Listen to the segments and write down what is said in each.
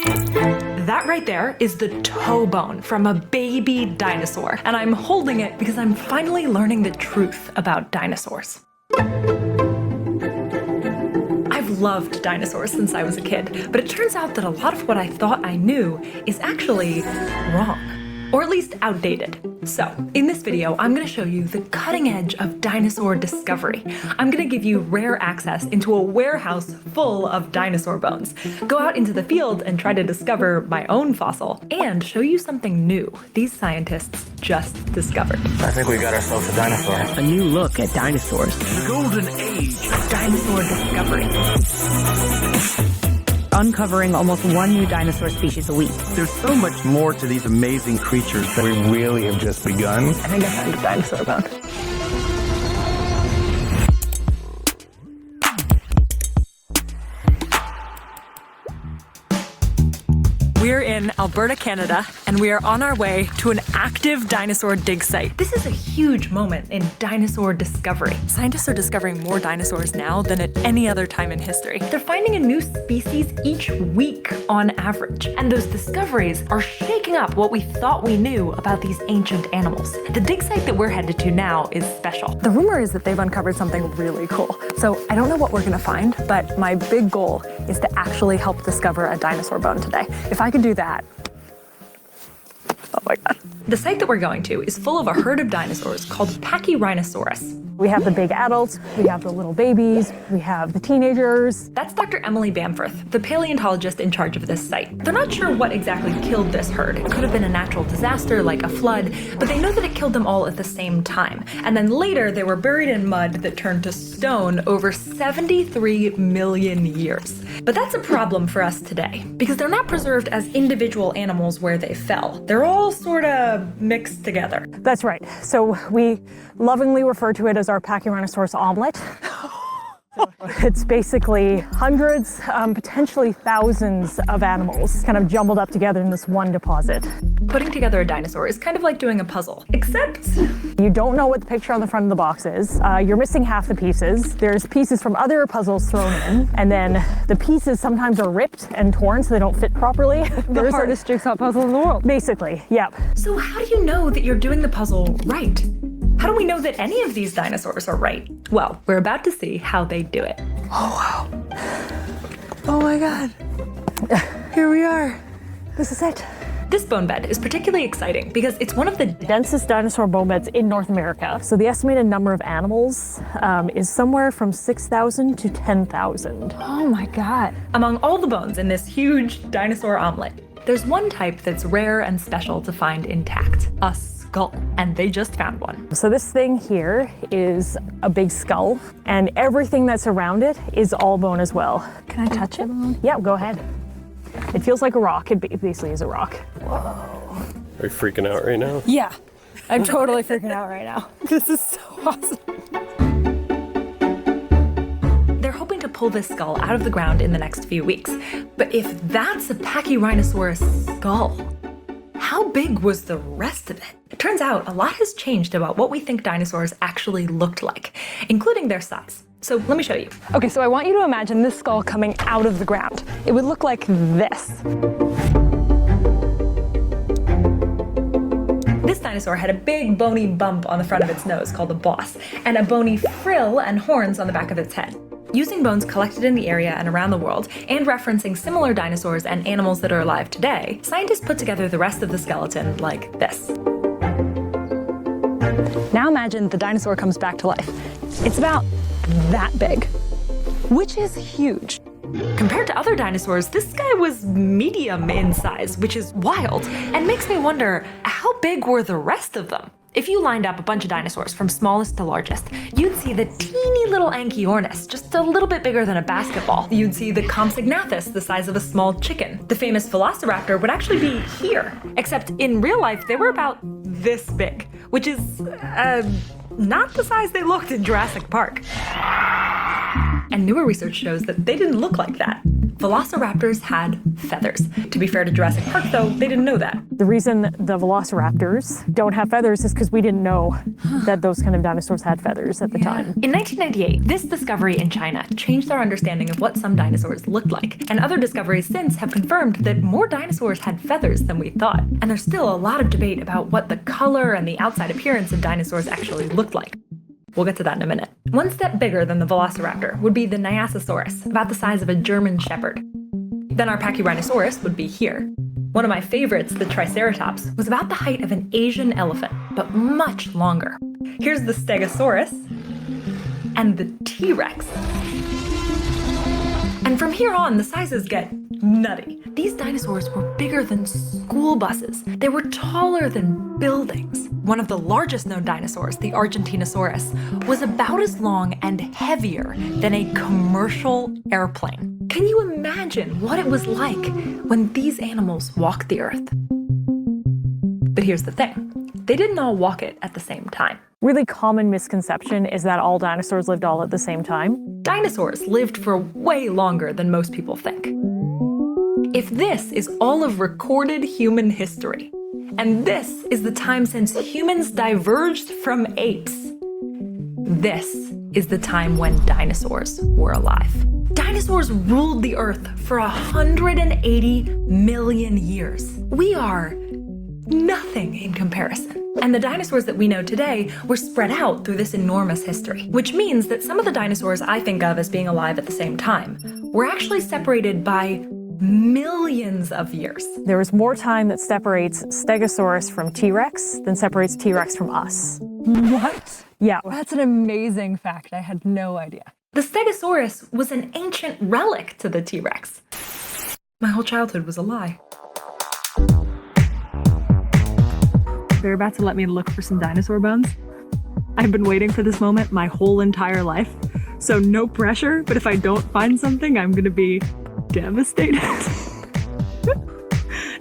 That right there is the toe bone from a baby dinosaur, and I'm holding it because I'm finally learning the truth about dinosaurs. I've loved dinosaurs since I was a kid, but it turns out that a lot of what I thought I knew is actually wrong. Or at least outdated. So, in this video, I'm gonna show you the cutting edge of dinosaur discovery. I'm gonna give you rare access into a warehouse full of dinosaur bones, go out into the field and try to discover my own fossil, and show you something new these scientists just discovered. I think we got ourselves a dinosaur. A new look at dinosaurs. The golden age of dinosaur discovery. Uncovering almost one new dinosaur species a week. There's so much more to these amazing creatures that We really have just begun. I think I found a dinosaur bone. We're in Alberta, Canada, and we are on our way to an active dinosaur dig site. This is a huge moment in dinosaur discovery. Scientists are discovering more dinosaurs now than at any other time in history. They're finding a new species each week on average, and those discoveries are shaking up what we thought we knew about these ancient animals. The dig site that we're headed to now is special. The rumor is that they've uncovered something really cool. So I don't know what we're gonna find, but my big goal is to actually help discover a dinosaur bone today. If I could do that, oh my God. The site that we're going to is full of a herd of dinosaurs called Pachyrhinosaurus. We have the big adults, we have the little babies, we have the teenagers. That's Dr. Emily Bamforth, the paleontologist in charge of this site. They're not sure what exactly killed this herd. It could have been a natural disaster like a flood, but they know that it killed them all at the same time. And then later they were buried in mud that turned to stone over 73 million years. But that's a problem for us today, because they're not preserved as individual animals where they fell. They're all sort of mixed together. That's right. So we lovingly refer to it as our Pachyrhinosaurus omelet. It's basically hundreds, potentially thousands of animals kind of jumbled up together in this one deposit. Putting together a dinosaur is kind of like doing a puzzle, except you don't know what the picture on the front of the box is. You're missing half the pieces. There's pieces from other puzzles thrown in, and then the pieces sometimes are ripped and torn so they don't fit properly. The hardest jigsaw puzzle in the world. Basically, yep. So how do you know that you're doing the puzzle right? How do we know that any of these dinosaurs are right? Well, we're about to see how they do it. Oh, wow. Oh my God. Here we are. This is it. This bone bed is particularly exciting because it's one of the Densest dinosaur bone beds in North America. So the estimated number of animals is somewhere from 6,000 to 10,000. Oh my God. Among all the bones in this huge dinosaur omelet, there's one type that's rare and special to find intact, a skull, and they just found one. So this thing here is a big skull, and everything that's around it is all bone as well. Can I touch it? Yeah, go ahead. It feels like a rock. It basically is a rock. Are you freaking out right now? Yeah. I'm totally freaking out right now. This is so awesome. They're hoping to pull this skull out of the ground in the next few weeks. But if that's a Pachyrhinosaurus skull, how big was the rest of it? It turns out a lot has changed about what we think dinosaurs actually looked like, including their size. So let me show you. Okay, so I want you to imagine this skull coming out of the ground. It would look like this. This dinosaur had a big bony bump on the front of its nose called a boss, and a bony frill and horns on the back of its head. Using bones collected in the area and around the world, and referencing similar dinosaurs and animals that are alive today, scientists put together the rest of the skeleton like this. Now imagine the dinosaur comes back to life. It's about that big, which is huge. Compared to other dinosaurs, this guy was medium in size, which is wild, and makes me wonder, how big were the rest of them? If you lined up a bunch of dinosaurs from smallest to largest, you'd see the teeny little Anchiornis, just a little bit bigger than a basketball. You'd see the Compsognathus, the size of a small chicken. The famous Velociraptor would actually be here, except in real life, they were about this big, which is, not the size they looked in Jurassic Park. And newer research shows that they didn't look like that. velociraptors had feathers. To be fair to Jurassic Park, though, they didn't know that. The reason the velociraptors don't have feathers is because we didn't know that those kind of dinosaurs had feathers at the time. In 1998, this discovery in China changed our understanding of what some dinosaurs looked like, and other discoveries since have confirmed that more dinosaurs had feathers than we thought. And there's still a lot of debate about what the color and the outside appearance of dinosaurs actually looked like. We'll get to that in a minute. One step bigger than the velociraptor would be the Nyasasaurus, about the size of a German shepherd. Then our Pachyrhinosaurus would be here. One of my favorites, the Triceratops, was about the height of an Asian elephant, but much longer. Here's the Stegosaurus and the T-Rex. And from here on, the sizes get nutty. These dinosaurs were bigger than school buses. They were taller than buildings. One of the largest known dinosaurs, the Argentinosaurus, was about as long and heavier than a commercial airplane. Can you imagine what it was like when these animals walked the earth? But here's the thing. They didn't all walk it at the same time. Really common misconception is that all dinosaurs lived all at the same time. Dinosaurs lived for way longer than most people think. If this is all of recorded human history, and this is the time since humans diverged from apes, this is the time when dinosaurs were alive. Dinosaurs ruled the earth for 180 million years. We are nothing in comparison. And the dinosaurs that we know today were spread out through this enormous history, which means that some of the dinosaurs I think of as being alive at the same time were actually separated by millions of years. There is more time that separates Stegosaurus from T-Rex than separates T-Rex from us. What? Yeah. That's an amazing fact. I had no idea. The Stegosaurus was an ancient relic to the T-Rex. My whole childhood was a lie. They're about to let me look for some dinosaur bones. I've been waiting for this moment my whole entire life, so no pressure, but if I don't find something, I'm gonna be devastated.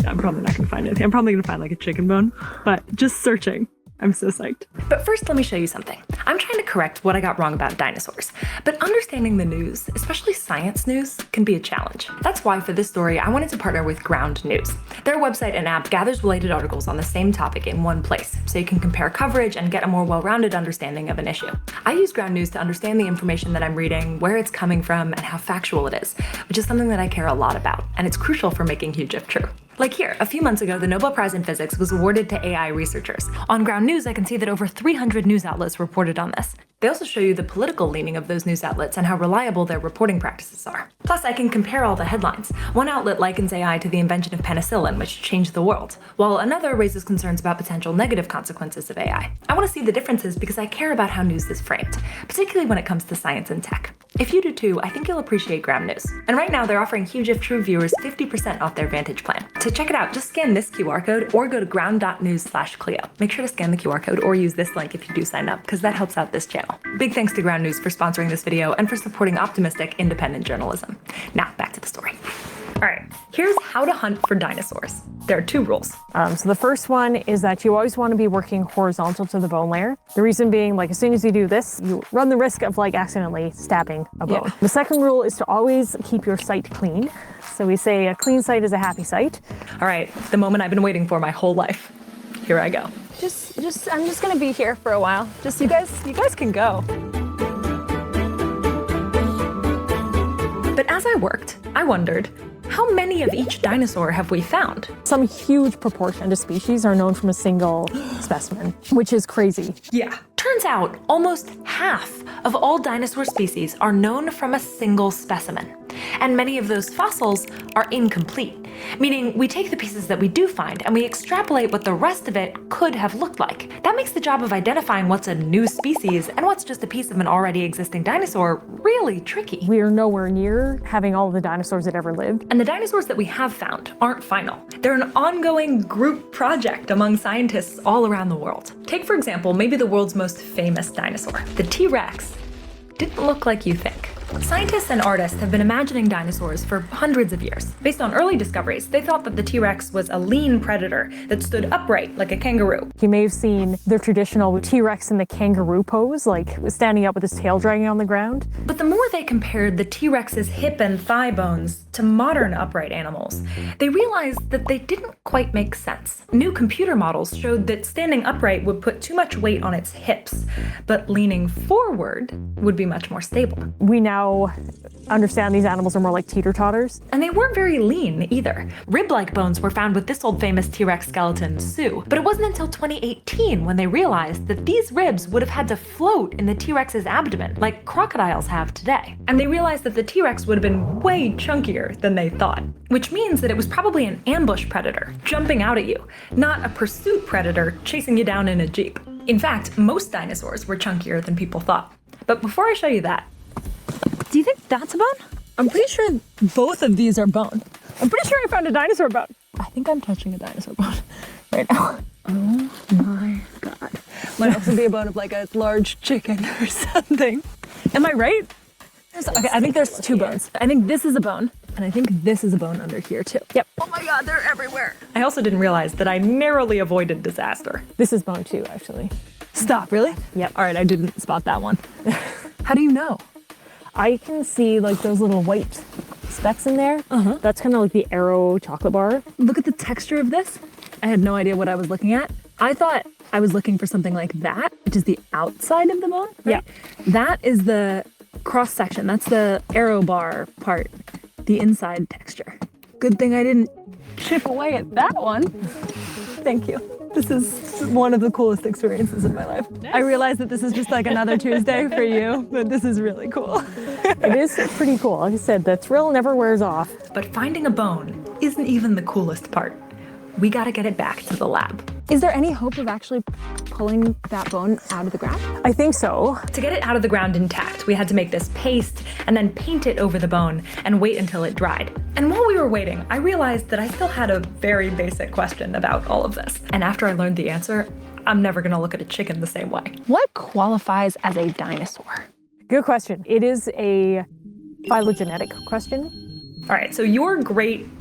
I'm probably not gonna find anything. I'm probably gonna find like a chicken bone, but just searching. I'm so psyched. But first, let me show you something. I'm trying to correct what I got wrong about dinosaurs, but understanding the news, especially science news, can be a challenge. That's why for this story, I wanted to partner with Ground News. Their website and app gathers related articles on the same topic in one place, so you can compare coverage and get a more well-rounded understanding of an issue. I use Ground News to understand the information that I'm reading, where it's coming from, and how factual it is, which is something that I care a lot about, and it's crucial for making huge if true. Like here, a few months ago, the Nobel Prize in Physics was awarded to AI researchers. On Ground News, I can see that over 300 news outlets reported on this. They also show you the political leaning of those news outlets and how reliable their reporting practices are. Plus, I can compare all the headlines. One outlet likens AI to the invention of penicillin, which changed the world, while another raises concerns about potential negative consequences of AI. I want to see the differences because I care about how news is framed, particularly when it comes to science and tech. If you do too, I think you'll appreciate Ground News. And right now, they're offering Huge If True viewers 50% off their Vantage plan. To check it out, just scan this QR code or go to ground.news/Cleo. Make sure to scan the QR code or use this link if you do sign up, because that helps out this channel. Big thanks to Ground News for sponsoring this video and for supporting optimistic, independent journalism. Now, back to the story. All right, here's how to hunt for dinosaurs. There are 2 rules. So the first one is that you always want to be working horizontal to the bone layer. The reason being, like, as soon as you do this, you run the risk of like accidentally stabbing a bone. Yeah. The second rule is to always keep your sight clean. So we say a clean sight is a happy sight. All right, the moment I've been waiting for my whole life. Here I go. I'm just gonna be here for a while. Just you guys can go. But as I worked, I wondered, how many of each dinosaur have we found? Some huge proportion of species are known from a single specimen, which is crazy. Yeah. Turns out almost half of all dinosaur species are known from a single specimen. And many of those fossils are incomplete, meaning we take the pieces that we do find and we extrapolate what the rest of it could have looked like. That makes the job of identifying what's a new species and what's just a piece of an already existing dinosaur really tricky. We are nowhere near having all of the dinosaurs that ever lived. And the dinosaurs that we have found aren't final. They're an ongoing group project among scientists all around the world. Take, for example, maybe the world's most famous dinosaur. The T-Rex didn't look like you think. Scientists and artists have been imagining dinosaurs for hundreds of years. Based on early discoveries, they thought that the T-Rex was a lean predator that stood upright like a kangaroo. You may have seen the traditional T-Rex in the kangaroo pose, like standing up with his tail dragging on the ground. But the more they compared the T-Rex's hip and thigh bones to modern upright animals, they realized that they didn't quite make sense. New computer models showed that standing upright would put too much weight on its hips, but leaning forward would be much more stable. We now understand these animals are more like teeter-totters. And they weren't very lean either. Rib-like bones were found with this old famous T-Rex skeleton, Sue. But it wasn't until 2018 when they realized that these ribs would have had to float in the T-Rex's abdomen, like crocodiles have today. And they realized that the T-Rex would have been way chunkier than they thought, which means that it was probably an ambush predator, jumping out at you, not a pursuit predator chasing you down in a Jeep. In fact, most dinosaurs were chunkier than people thought. But before I show you that, Do you think that's a bone? I'm pretty sure both of these are bone. I'm pretty sure I found a dinosaur bone. I think I'm touching a dinosaur bone right now. Oh my god. Might also be a bone of like a large chicken or something. Am I right? Okay, I think there's two bones. I think this is a bone, and I think this is a bone under here too. Yep. Oh my god, they're everywhere. I also didn't realize that I narrowly avoided disaster. This is bone too, actually. Stop, really? Yep. All right, I didn't spot that one. How do you know? I can see like those little white specks in there. That's kind of like the Arrow chocolate bar. Look at the texture of this. I had no idea what I was looking at. I thought I was looking for something like that, which is the outside of the bone. Right? Yeah. That is the cross section. That's the arrow bar part, the inside texture. Good thing I didn't chip away at that one. Thank you. This is one of the coolest experiences of my life. I realize that this is just like another Tuesday for you, but this is really cool. It is pretty cool. Like I said, the thrill never wears off. But finding a bone isn't even the coolest part. We gotta get it back to the lab. Is there any hope of actually pulling that bone out of the ground? I think so. To get it out of the ground intact, we had to make this paste and then paint it over the bone and wait until it dried. And while we were waiting, I realized that I still had a very basic question about all of this. And after I learned the answer, I'm never gonna look at a chicken the same way. What qualifies as a dinosaur? Good question. It is a phylogenetic question. All right, so your great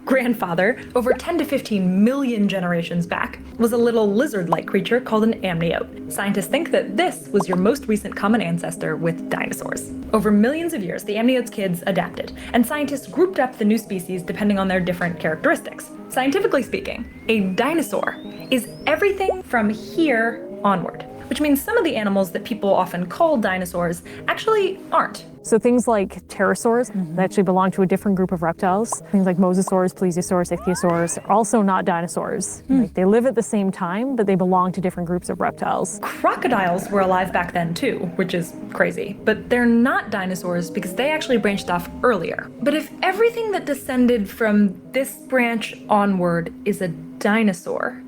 grandfather, over 10 to 15 million generations back, was a little lizard-like creature called an amniote. Scientists think that this was your most recent common ancestor with dinosaurs. Over millions of years, the amniote's kids adapted, and scientists grouped up the new species depending on their different characteristics. Scientifically speaking, a dinosaur is everything from here onward, which means some of the animals that people often call dinosaurs actually aren't. So things like pterosaurs that actually belong to a different group of reptiles. Things like mosasaurs, plesiosaurs, ichthyosaurs are also not dinosaurs. Like, they live at the same time, but they belong to different groups of reptiles. Crocodiles were alive back then too, which is crazy. But they're not dinosaurs because they actually branched off earlier. But if everything that descended from this branch onward is a dinosaur,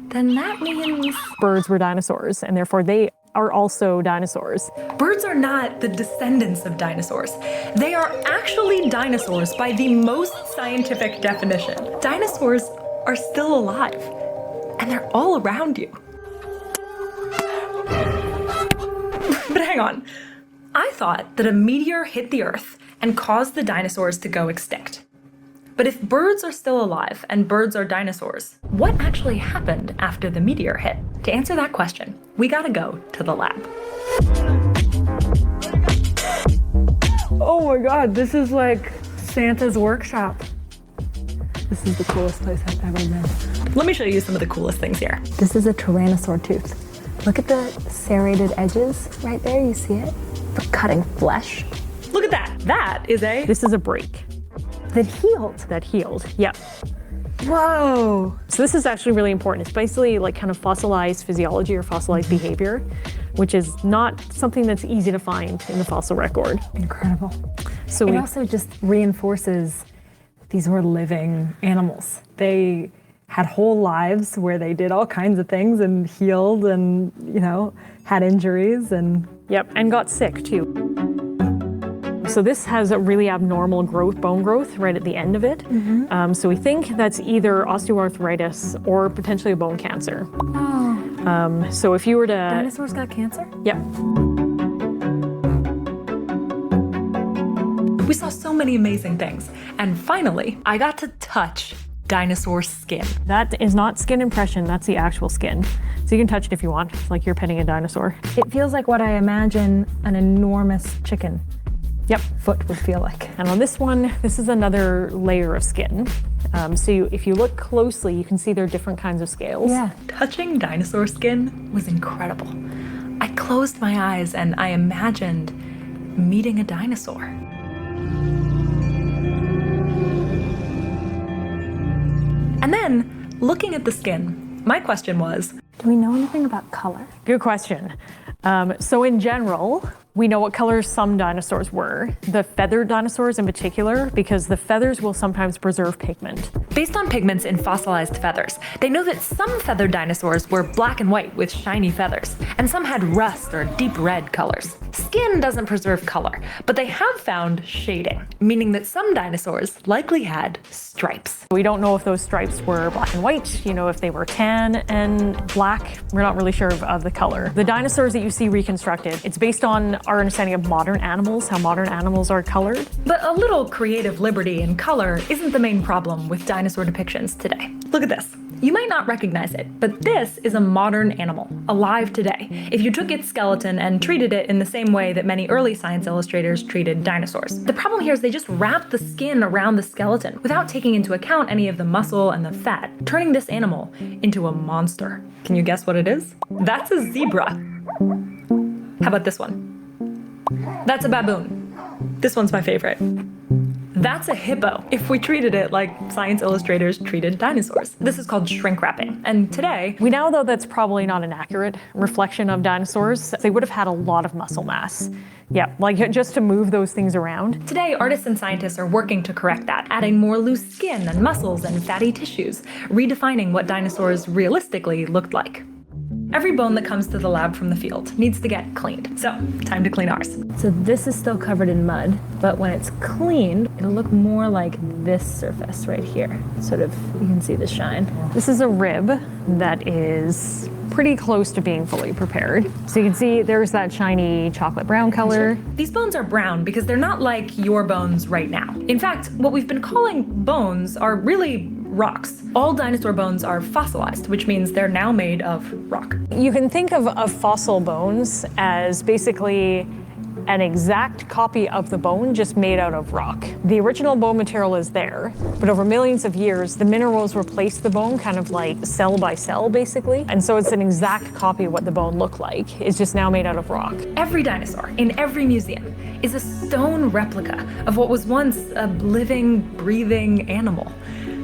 then that means Birds were dinosaurs, and therefore they are also dinosaurs. birds are not the descendants of dinosaurs. They are actually dinosaurs by the most scientific definition. Dinosaurs are still alive, and they're all around you. But hang on. I thought that a meteor hit the Earth and caused the dinosaurs to go extinct. But if birds are still alive and birds are dinosaurs, what actually happened after the meteor hit? To answer that question, we gotta go to the lab. Oh my god, this is like Santa's workshop. This is the coolest place I've ever been. Let me show you some of the coolest things here. This is a tyrannosaur tooth. Look at the serrated edges right there, you see it? For cutting flesh. Look at that. That is a... This is a break That healed. that healed. Yep. Whoa. So this is actually really important. It's basically like kind of fossilized physiology or fossilized behavior, which is not something that's easy to find in the fossil record. Incredible. So It also just reinforces these were living animals. They had whole lives where they did all kinds of things and healed and, you know, had injuries and... Yep, and got sick too. So this has a really abnormal growth, bone growth, right at the end of it. So we think that's either osteoarthritis or potentially a bone cancer. So if you were to... Dinosaurs got cancer? Yep. We saw so many amazing things. And finally, I got to touch dinosaur skin. That is not skin impression, that's the actual skin. So you can touch it if you want. It's like you're petting a dinosaur. It feels like what I imagine an enormous chicken Yep. foot would feel like. And on this one, this is another layer of skin. If you look closely, you can see there are different kinds of scales. Yeah. Touching dinosaur skin was incredible. I closed my eyes and I imagined meeting a dinosaur. And then, looking at the skin, my question was, do we know anything about color? Good question. So in general, we know what colors some dinosaurs were. The feathered dinosaurs in particular, because the feathers will sometimes preserve pigment. based on pigments in fossilized feathers, they know that some feathered dinosaurs were black and white with shiny feathers, and some had rust or deep red colors. Skin doesn't preserve color, but they have found shading, meaning that some dinosaurs likely had stripes. We don't know if those stripes were black and white, if they were tan and black. We're not really sure of the color. The dinosaurs that you see reconstructed, it's based on our understanding of modern animals, how modern animals are colored. But a little creative liberty in color isn't the main problem with dinosaur depictions today. Look at this. You might not recognize it, but this is a modern animal, alive today. If you took its skeleton and treated it in the same way that many early science illustrators treated dinosaurs. The problem here is they just wrapped the skin around the skeleton without taking into account any of the muscle and the fat, turning this animal into a monster. Can you guess what it is? That's a zebra. How about this one? That's a baboon. This one's my favorite. That's a hippo, if we treated it like science illustrators treated dinosaurs. This is called shrink wrapping. And today, we know though that's probably not an accurate reflection of dinosaurs. They would have had a lot of muscle mass. Yeah, like just to move those things around. Today, artists and scientists are working to correct that, adding more loose skin and muscles and fatty tissues, redefining what dinosaurs realistically looked like. Every bone that comes to the lab from the field needs to get cleaned. So, time to clean ours. So this is still covered in mud, but when it's cleaned, it'll look more like this surface right here. Sort of, you can see the shine. This is a rib that is pretty close to being fully prepared. So you can see there's that shiny chocolate brown color. These bones are brown because they're not like your bones right now. In fact, what we've been calling bones are really rocks. All dinosaur bones are fossilized, which means they're now made of rock. You can think of fossil bones as basically an exact copy of the bone just made out of rock. The original bone material is there, but over millions of years, the minerals replaced the bone kind of like cell by cell, basically. And so it's an exact copy of what the bone looked like. It's just now made out of rock. Every dinosaur in every museum is a stone replica of what was once a living, breathing animal.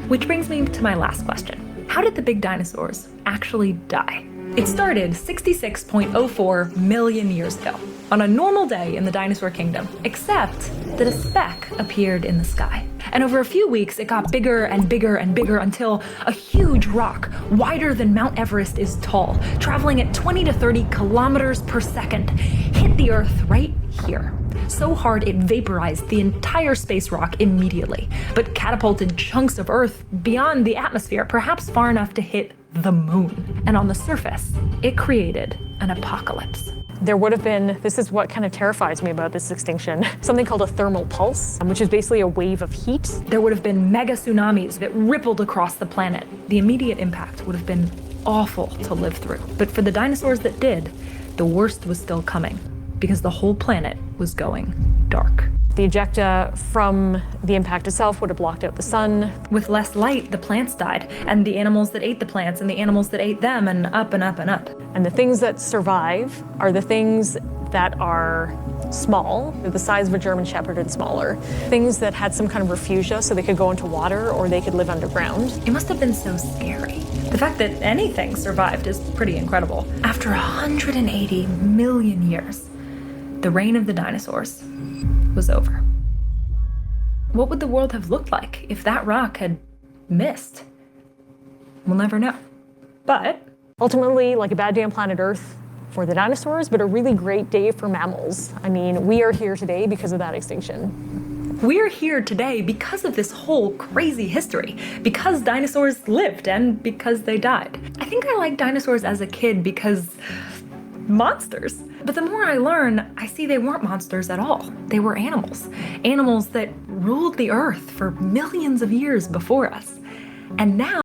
Which brings me to my last question. How did the big dinosaurs actually die? It started 66.04 million years ago, on a normal day in the dinosaur kingdom, except that a speck appeared in the sky. And over a few weeks, it got bigger and bigger and bigger until a huge rock, wider than Mount Everest is tall, traveling at 20 to 30 kilometers per second, hit the Earth right here. So hard it vaporized the entire space rock immediately, but catapulted chunks of Earth beyond the atmosphere, perhaps far enough to hit the moon. And on the surface, it created an apocalypse. There would have been, this is what kind of terrifies me about this extinction, something called a thermal pulse, which is basically a wave of heat. There would have been mega tsunamis that rippled across the planet. The immediate impact would have been awful to live through. But for the dinosaurs that did, the worst was still coming, because the whole planet was going dark. The ejecta from the impact itself would have blocked out the sun. With less light, the plants died, and the animals that ate the plants, and the animals that ate them, and up and up and up. And the things that survive are the things that are small, the size of a German Shepherd and smaller. Things that had some kind of refugia, so they could go into water or they could live underground. It must have been so scary. The fact that anything survived is pretty incredible. After 180 million years, the reign of the dinosaurs was over. What would the world have looked like if that rock had missed? We'll never know. But ultimately, like a bad day on planet Earth for the dinosaurs, but a really great day for mammals. I mean, we are here today because of that extinction. We're here today because of this whole crazy history, because dinosaurs lived and because they died. I think I liked dinosaurs as a kid because monsters. But the more I learn, I see they weren't monsters at all. They were animals. Animals that ruled the earth for millions of years before us. And now